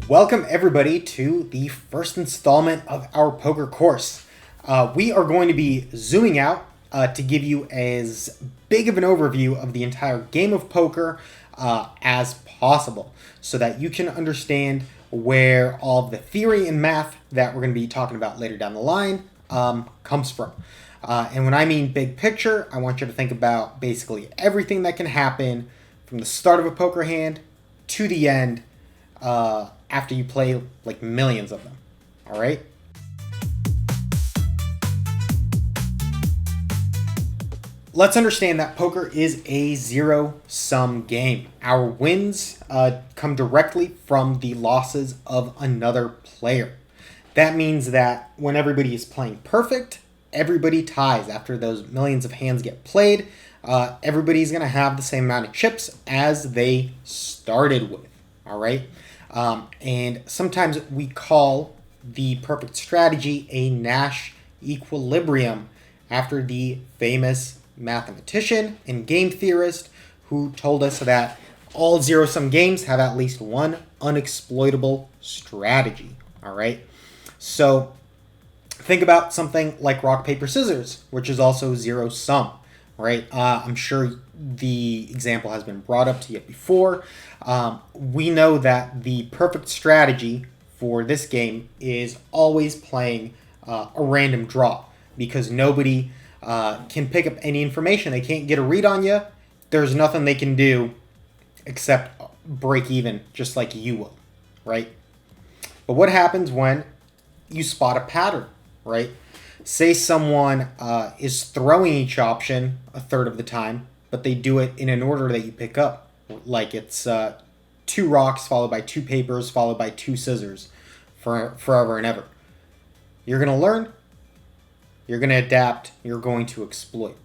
Welcome everybody to the first installment of our poker course. We are going to be zooming out to give you as big of an overview of the entire game of poker as possible so that you can understand where all the theory and math that we're going to be talking about later down the line comes from. And when I mean big picture, I want you to think about basically everything that can happen from the start of a poker hand to the end after you play like millions of them. All right? Let's understand that poker is a zero-sum game. Our wins come directly from the losses of another player. That means that when everybody is playing perfect, everybody ties. After those millions of hands get played, everybody's going to have the same amount of chips as they started with. All right? And sometimes we call the perfect strategy a Nash equilibrium after the famous mathematician and game theorist who told us that all zero-sum games have at least one unexploitable strategy. All right? So think about something like rock, paper, scissors, which is also zero-sum. Right? I'm sure the example has been brought up to you before. We know that the perfect strategy for this game is always playing a random draw because nobody can pick up any information. They can't get a read on you. There's nothing they can do except break even just like you will, right? But what happens when you spot a pattern, right? Say someone is throwing each option a third of the time, but they do it in an order that you pick up. Like it's 2 rocks followed by 2 papers followed by 2 scissors for forever and ever. You're going to learn, you're going to adapt, you're going to exploit.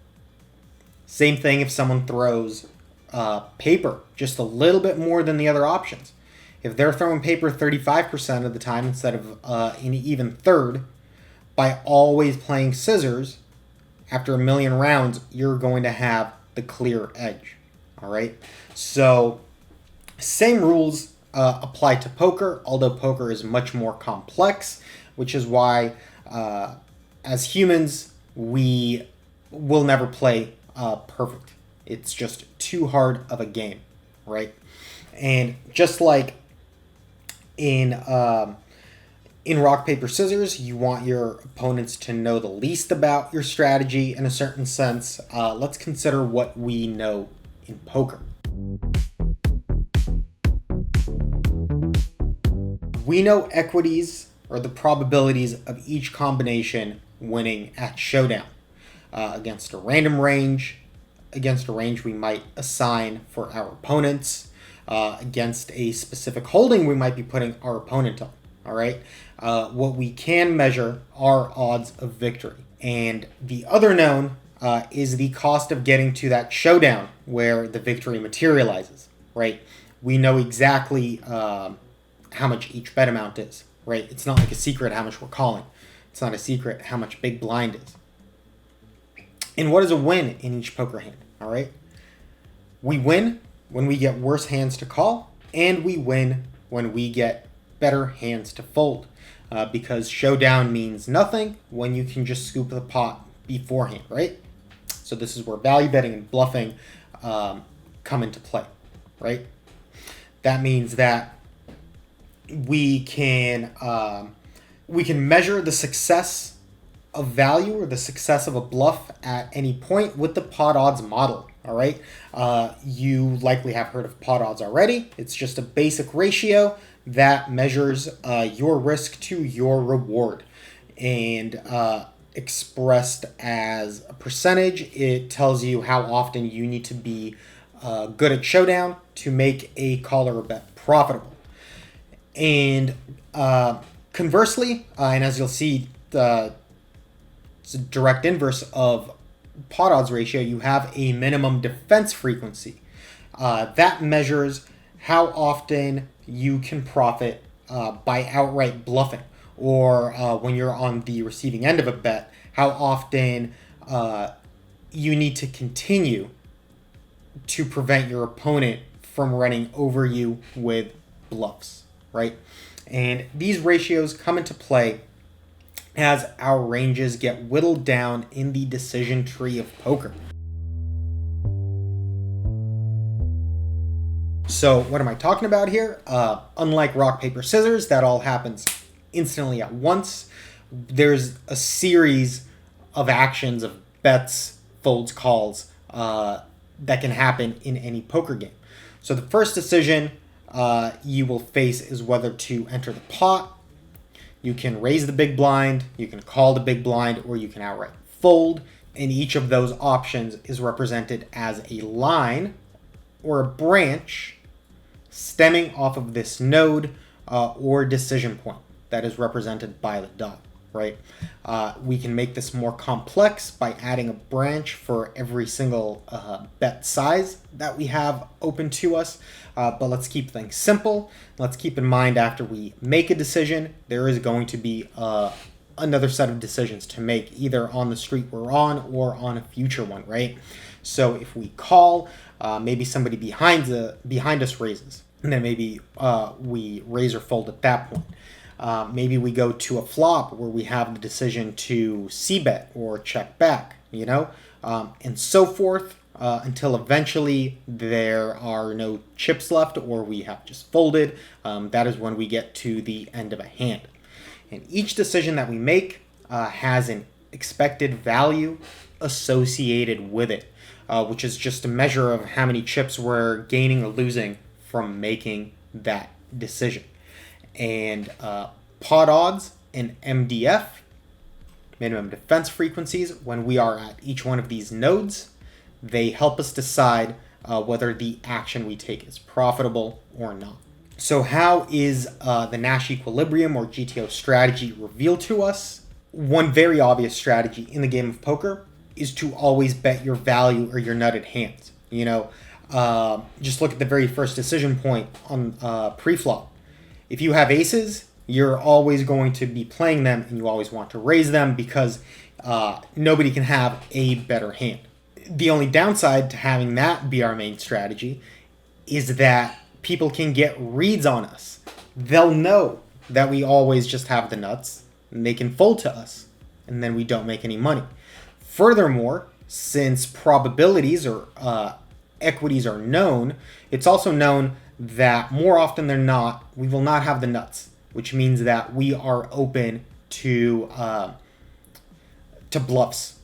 Same thing if someone throws paper just a little bit more than the other options. If they're throwing paper 35% of the time instead of an even third, by always playing scissors, after a million rounds, you're going to have the clear edge. All right? So, same rules apply to poker, although poker is much more complex, which is why, as humans, we will never play perfect. It's just too hard of a game, right? And just like in rock, paper, scissors, you want your opponents to know the least about your strategy in a certain sense. Let's consider what we know in poker. We know equities, or the probabilities of each combination winning at showdown. Against a random range, against a range we might assign for our opponents, against a specific holding we might be putting our opponent on. All right. What we can measure are odds of victory. And the other known is the cost of getting to that showdown where the victory materializes, right? We know exactly how much each bet amount is, right? It's not like a secret how much we're calling. It's not a secret how much big blind is. And what is a win in each poker hand, all right? We win when we get worse hands to call, and we win when we get better hands to fold, because showdown means nothing when you can just scoop the pot beforehand, right? So this is where value betting and bluffing come into play, right? That means that we can measure the success of value or the success of a bluff at any point with the pot odds model. All right, you likely have heard of pot odds already. It's just a basic ratio that measures your risk to your reward, and expressed as a percentage, it tells you how often you need to be good at showdown to make a call or a bet profitable. And conversely, and as you'll see, it's a direct inverse of pot odds ratio, you have a minimum defense frequency. That measures how often you can profit by outright bluffing, or when you're on the receiving end of a bet, how often you need to continue to prevent your opponent from running over you with bluffs, right? And these ratios come into play as our ranges get whittled down in the decision tree of poker. So what am I talking about here? Unlike rock, paper, scissors, that all happens instantly at once. There's a series of actions, of bets, folds, calls that can happen in any poker game. So the first decision you will face is whether to enter the pot. You can raise the big blind, you can call the big blind, or you can outright fold. And each of those options is represented as a line or a branch stemming off of this node or decision point that is represented by the dot, right? We can make this more complex by adding a branch for every single bet size that we have open to us. But let's keep things simple. Let's keep in mind after we make a decision, there is going to be another set of decisions to make, either on the street we're on or on a future one, right? So if we call, maybe somebody behind us raises, and then maybe we raise or fold at that point. Maybe we go to a flop where we have the decision to c-bet or check back, and so forth, until eventually there are no chips left or we have just folded. That is when we get to the end of a hand. And each decision that we make has an expected value associated with it, which is just a measure of how many chips we're gaining or losing from making that decision. And pot odds and MDF, minimum defense frequencies, when we are at each one of these nodes, they help us decide whether the action we take is profitable or not. So how is the Nash equilibrium or GTO strategy revealed to us? One very obvious strategy in the game of poker is to always bet your value or your nutted hands. Just look at the very first decision point on pre-flop. If you have aces, you're always going to be playing them and you always want to raise them because nobody can have a better hand. The only downside to having that be our main strategy is that people can get reads on us. They'll know that we always just have the nuts and they can fold to us and then we don't make any money. Furthermore, since probabilities or equities are known, it's also known that more often than not, we will not have the nuts, which means that we are open to bluffs.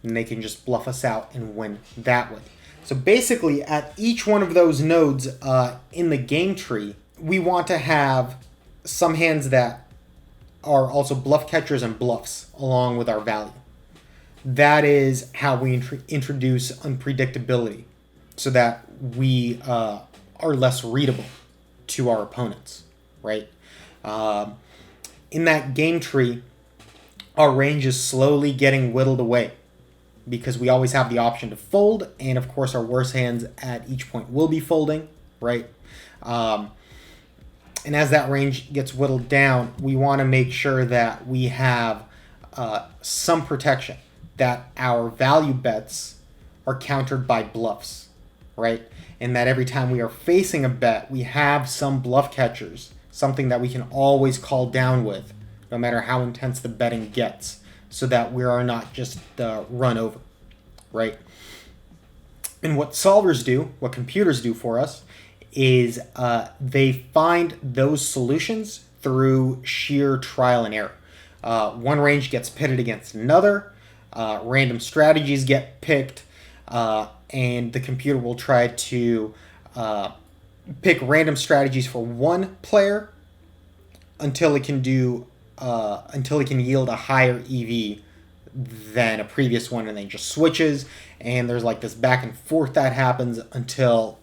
And they can just bluff us out and win that way. So basically, at each one of those nodes in the game tree, we want to have some hands that are also bluff catchers and bluffs along with our value. That is how we introduce unpredictability so that we are less readable to our opponents, right? In that game tree, our range is slowly getting whittled away because we always have the option to fold, and of course our worst hands at each point will be folding, right? And as that range gets whittled down, we want to make sure that we have some protection, that our value bets are countered by bluffs, right? And that every time we are facing a bet, we have some bluff catchers, something that we can always call down with, no matter how intense the betting gets, so that we are not just run over, right? And what solvers do, what computers do for us, is they find those solutions through sheer trial and error. One range gets pitted against another, random strategies get picked, and the computer will try to pick random strategies for one player until it can yield a higher EV than a previous one, and then just switches, and there's like this back and forth that happens until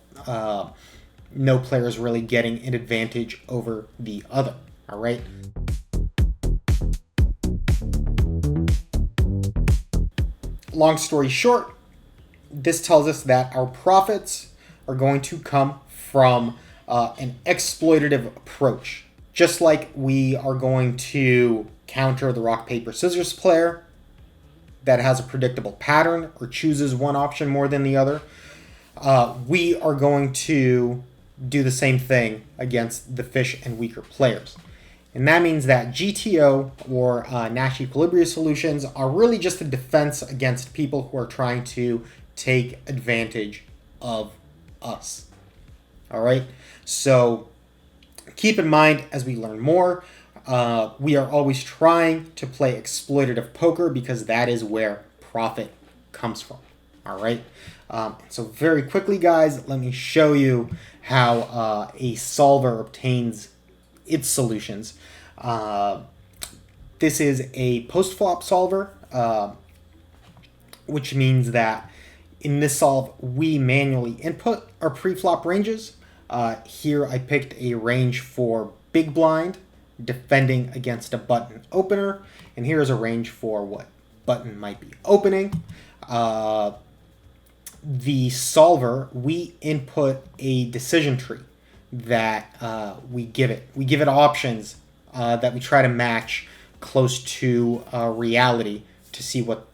no player is really getting an advantage over the other. All right. Long story short, this tells us that our profits are going to come from an exploitative approach. Just like we are going to counter the rock, paper, scissors player that has a predictable pattern or chooses one option more than the other, we are going to do the same thing against the fish and weaker players. And that means that GTO or Nash equilibrium solutions are really just a defense against people who are trying to take advantage of us. All right, so keep in mind as we learn more, we are always trying to play exploitative poker because that is where profit comes from. All right, so very quickly, guys, let me show you how a solver obtains its solutions. This is a postflop solver, which means that in this solve, we manually input our preflop ranges. Here I picked a range for big blind, defending against a button opener, and here's a range for what button might be opening. The solver, we input a decision tree that we give it. We give it options that we try to match close to reality to see what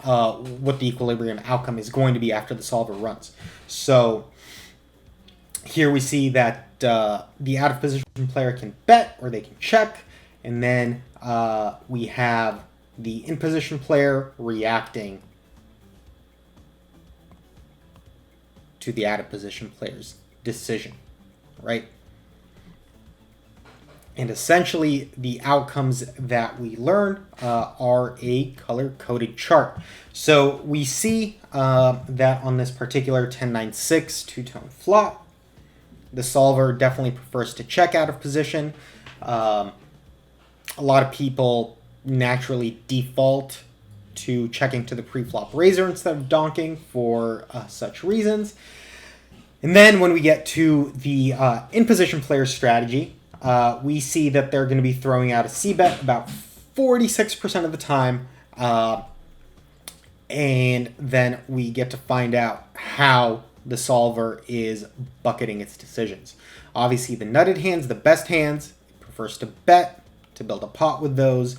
the equilibrium outcome is going to be after the solver runs. So here we see that the out of position player can bet or they can check, and then we have the in position player reacting to the out of position player's decision, right? And essentially, the outcomes that we learn are a color-coded chart. So we see that on this particular 10-9-6 two-tone flop, the solver definitely prefers to check out of position. A lot of people naturally default to checking to the pre-flop raiser instead of donking for such reasons. And then when we get to the in-position player strategy, we see that they're going to be throwing out a c-bet about 46% of the time. And then we get to find out how the solver is bucketing its decisions. Obviously, the nutted hands, the best hands, it prefers to bet to build a pot with those.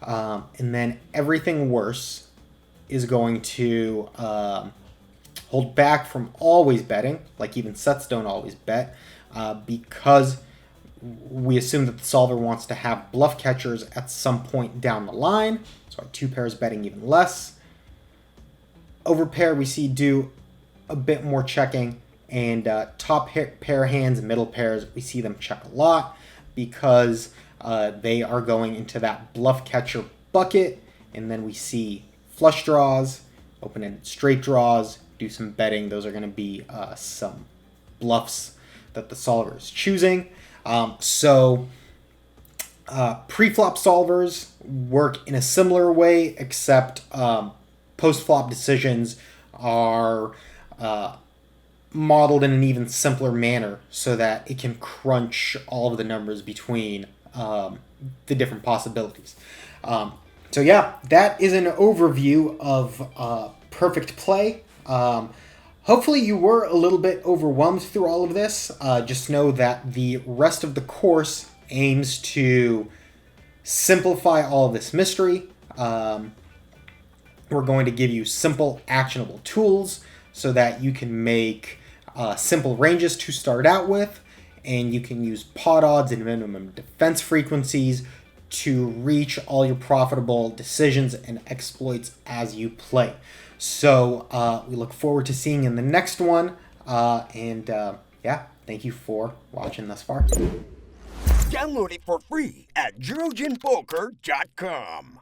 And then everything worse is going to hold back from always betting, like even sets don't always bet, because we assume that the solver wants to have bluff catchers at some point down the line. So our two pairs betting even less. Overpair we see do a bit more checking, and top pair hands and middle pairs we see them check a lot because they are going into that bluff catcher bucket, and then we see flush draws, open-ended straight draws, do some betting. Those are going to be some bluffs that the solver is choosing. So pre-flop solvers work in a similar way, except post-flop decisions are modeled in an even simpler manner so that it can crunch all of the numbers between the different possibilities. So yeah, that is an overview of perfect play. Hopefully you were a little bit overwhelmed through all of this. Just know that the rest of the course aims to simplify all of this mystery. We're going to give you simple, actionable tools so that you can make simple ranges to start out with, and you can use pot odds and minimum defense frequencies to reach all your profitable decisions and exploits as you play. So we look forward to seeing you in the next one. Yeah, thank you for watching thus far. Download it for free at Jurojinpoker.com.